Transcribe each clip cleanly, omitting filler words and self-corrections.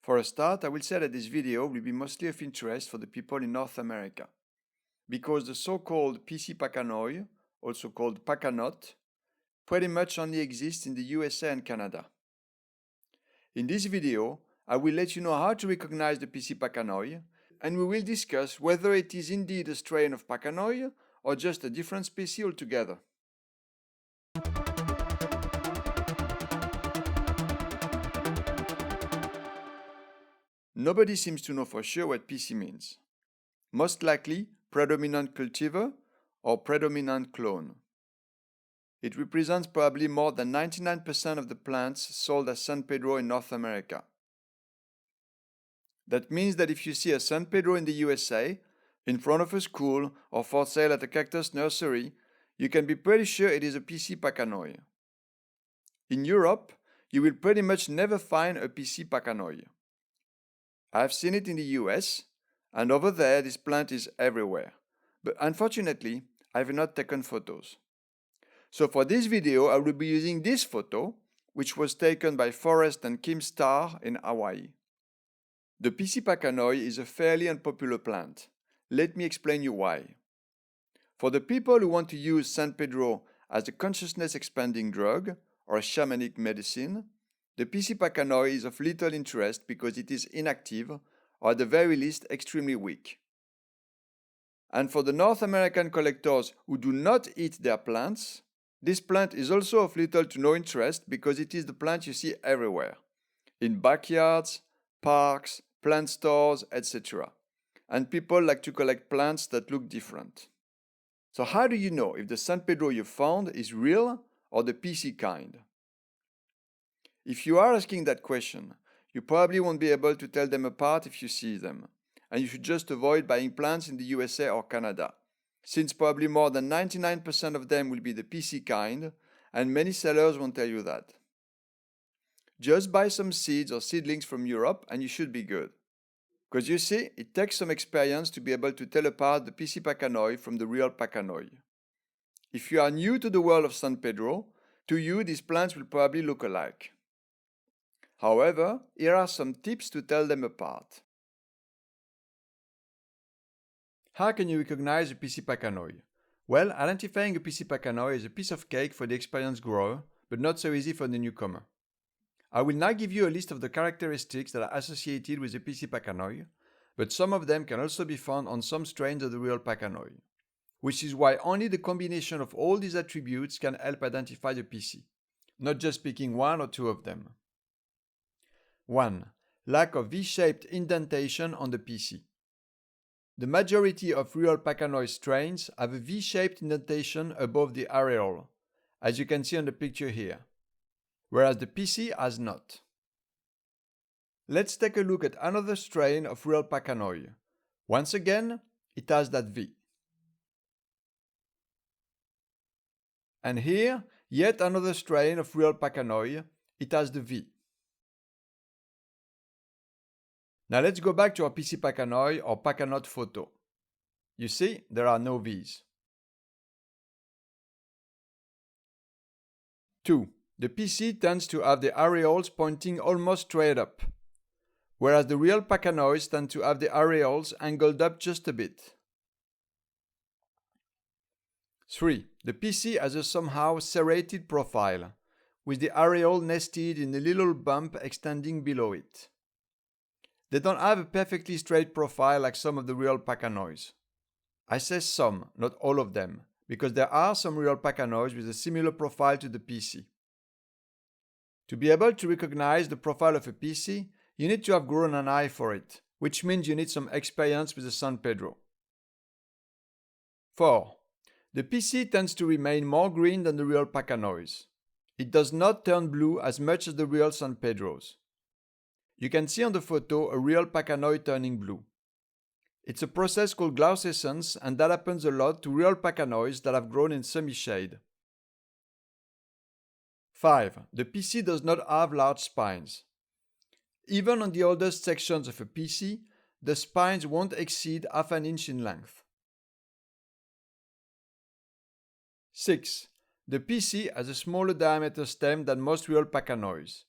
For a start, I will say that this video will be mostly of interest for the people in North America, because the so-called PC Pachanoi, also called pacha-not, pretty much only exists in the USA and Canada. In this video, I will let you know how to recognize the PC Pachanoi, and we will discuss whether it is indeed a strain of Pachanoi or just a different species altogether. Nobody seems to know for sure what PC means. Most likely, predominant cultivar or predominant clone. It represents probably more than 99% of the plants sold as San Pedro in North America. That means that if you see a San Pedro in the USA, in front of a school, or for sale at a cactus nursery, you can be pretty sure it is a PC Pachanoi. In Europe, you will pretty much never find a PC Pachanoi. I've seen it in the US, and over there this plant is everywhere, but unfortunately I have not taken photos. So for this video I will be using this photo, which was taken by Forrest and Kim Starr in Hawaii. The PC Pachanoi is a fairly unpopular plant. Let me explain you why. For the people who want to use San Pedro as a consciousness expanding drug or a shamanic medicine, the PC Pachanoi is of little interest because it is inactive, or at the very least extremely weak. And for the North American collectors who do not eat their plants, this plant is also of little to no interest because it is the plant you see everywhere, in backyards, parks, plant stores, etc. And people like to collect plants that look different. So how do you know if the San Pedro you found is real or the PC kind? If you are asking that question, you probably won't be able to tell them apart if you see them, and you should just avoid buying plants in the USA or Canada, since probably more than 99% of them will be the PC kind, and many sellers won't tell you that. Just buy some seeds or seedlings from Europe and you should be good. Because you see, it takes some experience to be able to tell apart the PC Pachanoi from the real Pachanoi. If you are new to the world of San Pedro, to you these plants will probably look alike. However, here are some tips to tell them apart. How can you recognize a PC Pachanoi? Well, identifying a PC Pachanoi is a piece of cake for the experienced grower, but not so easy for the newcomer. I will now give you a list of the characteristics that are associated with the PC Pachanoi, but some of them can also be found on some strains of the real Pachanoi, which is why only the combination of all these attributes can help identify the PC, not just picking one or two of them. 1. Lack of V-shaped indentation on the PC. The majority of real Pachanoi strains have a V-shaped indentation above the areole, as you can see on the picture here, whereas the PC has not. Let's take a look at another strain of real Pachanoi. Once again, it has that V. And here, yet another strain of real Pachanoi, it has the V. Now let's go back to our PC Pachanoi or pacha-not photo. You see, there are no V's. 2. The PC tends to have the areoles pointing almost straight up, whereas the real Pachanois tend to have the areoles angled up just a bit. 3. The PC has a somehow serrated profile, with the areole nested in a little bump extending below it. They don't have a perfectly straight profile like some of the real Pachanois. I say some, not all of them, because there are some real Pachanois with a similar profile to the PC. To be able to recognize the profile of a PC, you need to have grown an eye for it, which means you need some experience with the San Pedro. 4. The PC tends to remain more green than the real Pachanois. It does not turn blue as much as the real San Pedros. You can see on the photo a real Pachanoi turning blue. It's a process called glaucescence, and that happens a lot to real Pachanois that have grown in semi-shade. 5. The PC does not have large spines. Even on the oldest sections of a PC, the spines won't exceed half an inch in length. 6. The PC has a smaller diameter stem than most real Pachanois.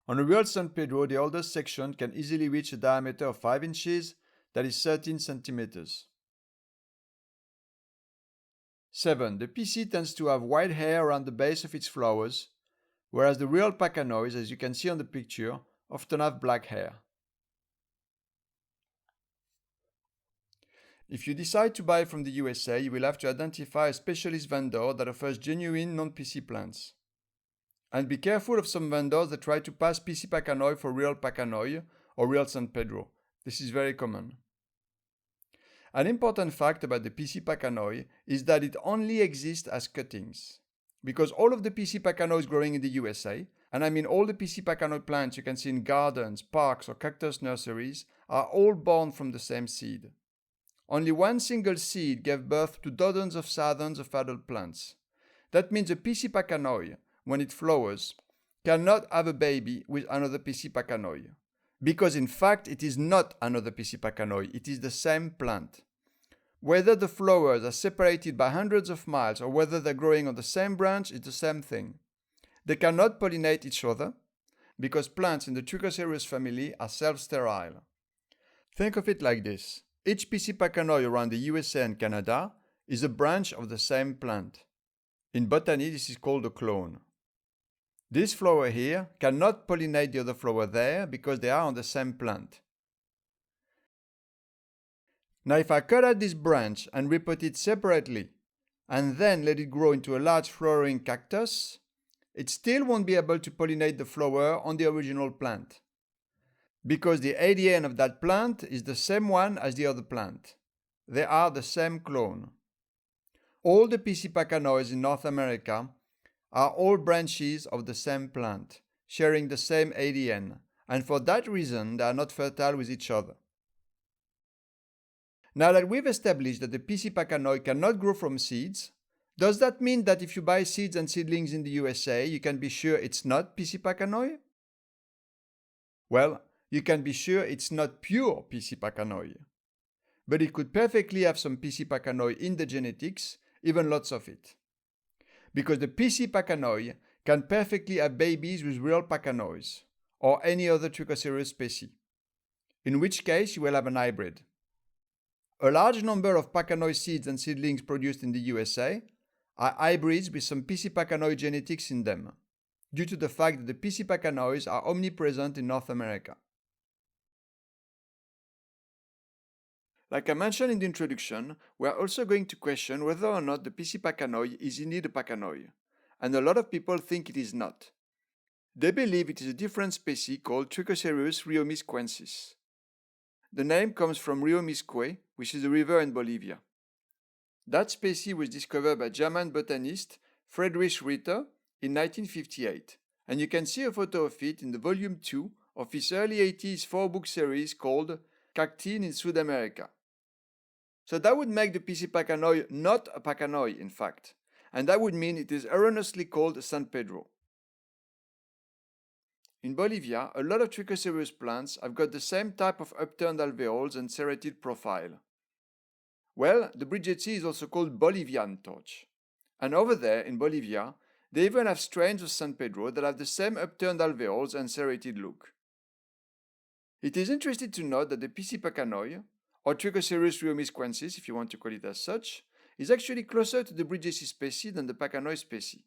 On a real San Pedro, the oldest section can easily reach a diameter of 5 inches, that is 13 centimeters. 7. The PC tends to have white hair around the base of its flowers, whereas the real Pachanois, as you can see on the picture, often have black hair. If you decide to buy from the USA, you will have to identify a specialist vendor that offers genuine non-PC plants. And be careful of some vendors that try to pass PC Pachanoi for real Pachanoi or real San Pedro. This is very common. An important fact about the PC Pachanoi is that it only exists as cuttings. Because all of the PC Pachanois growing in the USA, and I mean all the PC Pachanoi plants you can see in gardens, parks or cactus nurseries, are all born from the same seed. Only one single seed gave birth to dozens of thousands of adult plants. That means a PC Pachanoi, when it flowers, cannot have a baby with another PC Pachanoi. Because in fact it is not another PC Pachanoi, it is the same plant. Whether the flowers are separated by hundreds of miles or whether they're growing on the same branch is the same thing. They cannot pollinate each other because plants in the Trichocereus family are self-sterile. Think of it like this. Each PC Pachanoi around the USA and Canada is a branch of the same plant. In botany, this is called a clone. This flower here cannot pollinate the other flower there because they are on the same plant. Now if I cut out this branch and repot it separately and then let it grow into a large flowering cactus, it still won't be able to pollinate the flower on the original plant. Because the ADN of that plant is the same one as the other plant. They are the same clone. All the PC Pachanois in North America are all branches of the same plant, sharing the same ADN, and for that reason they are not fertile with each other. Now that we've established that the PC Pachanoi cannot grow from seeds, does that mean that if you buy seeds and seedlings in the USA, you can be sure it's not PC Pachanoi? Well, you can be sure it's not pure PC Pachanoi. But it could perfectly have some PC Pachanoi in the genetics, even lots of it. Because the PC Pachanoi can perfectly have babies with real Pachanois, or any other Trichocereus specie, in which case you will have an hybrid. A large number of Pachanoi seeds and seedlings produced in the USA are hybrids with some PC Pachanoi genetics in them, due to the fact that the PC Pachanois are omnipresent in North America. Like I mentioned in the introduction, we are also going to question whether or not the PC Pachanoi is indeed a Pachanoi, and a lot of people think it is not. They believe it is a different species called Trichocereus riomisquensis. The name comes from Rio Misque, which is a river in Bolivia. That species was discovered by German botanist Friedrich Ritter in 1958, and you can see a photo of it in the volume 2 of his early 80s 4-book series called Cacti in South America. So that would make the PC Pachanoi not a Pachanoi, in fact, and that would mean it is erroneously called San Pedro. In Bolivia, a lot of Trichocereus plants have got the same type of upturned alveoles and serrated profile. Well, the Bridgetsi is also called Bolivian torch. And over there, in Bolivia, they even have strains of San Pedro that have the same upturned alveoles and serrated look. It is interesting to note that the PC Pachanoi, or Trichocereus riomisquensis if you want to call it as such, is actually closer to the Bridgetsi species than the Pachanoi species.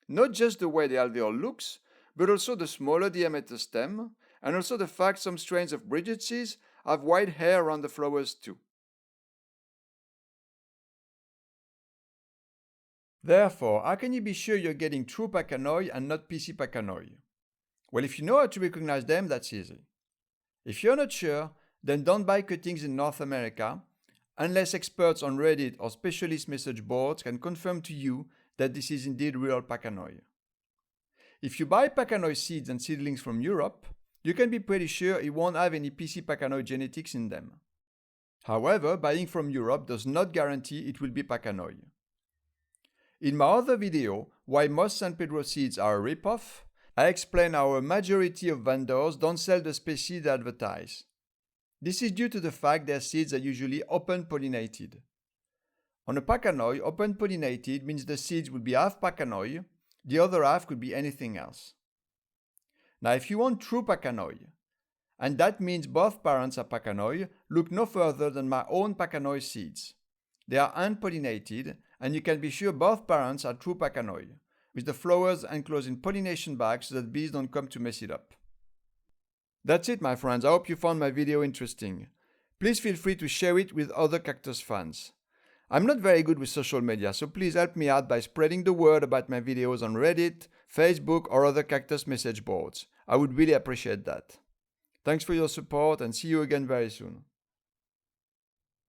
Not just the way the alveole looks, but also the smaller diameter stem, and also the fact some strains of Bridgetsis have white hair around the flowers too. Therefore, how can you be sure you're getting true Pachanoi and not PC Pachanoi? Well, if you know how to recognize them, that's easy. If you're not sure, then don't buy cuttings in North America, unless experts on Reddit or specialist message boards can confirm to you that this is indeed real Pachanoi. If you buy Pachanoi seeds and seedlings from Europe, you can be pretty sure it won't have any PC Pachanoi genetics in them. However, buying from Europe does not guarantee it will be Pachanoi. In my other video, why most San Pedro seeds are a ripoff, I explain how a majority of vendors don't sell the species they advertise. This is due to the fact their seeds are usually open-pollinated. On a Pachanoi, open-pollinated means the seeds will be half Pachanoi, the other half could be anything else. Now, if you want true Pachanoi, and that means both parents are Pachanoi, look no further than my own Pachanoi seeds. They are unpollinated, and you can be sure both parents are true Pachanoi, with the flowers enclosed in pollination bags so that bees don't come to mess it up. That's it, my friends. I hope you found my video interesting. Please feel free to share it with other cactus fans. I'm not very good with social media, so please help me out by spreading the word about my videos on Reddit, Facebook, or other cactus message boards. I would really appreciate that. Thanks for your support and see you again very soon.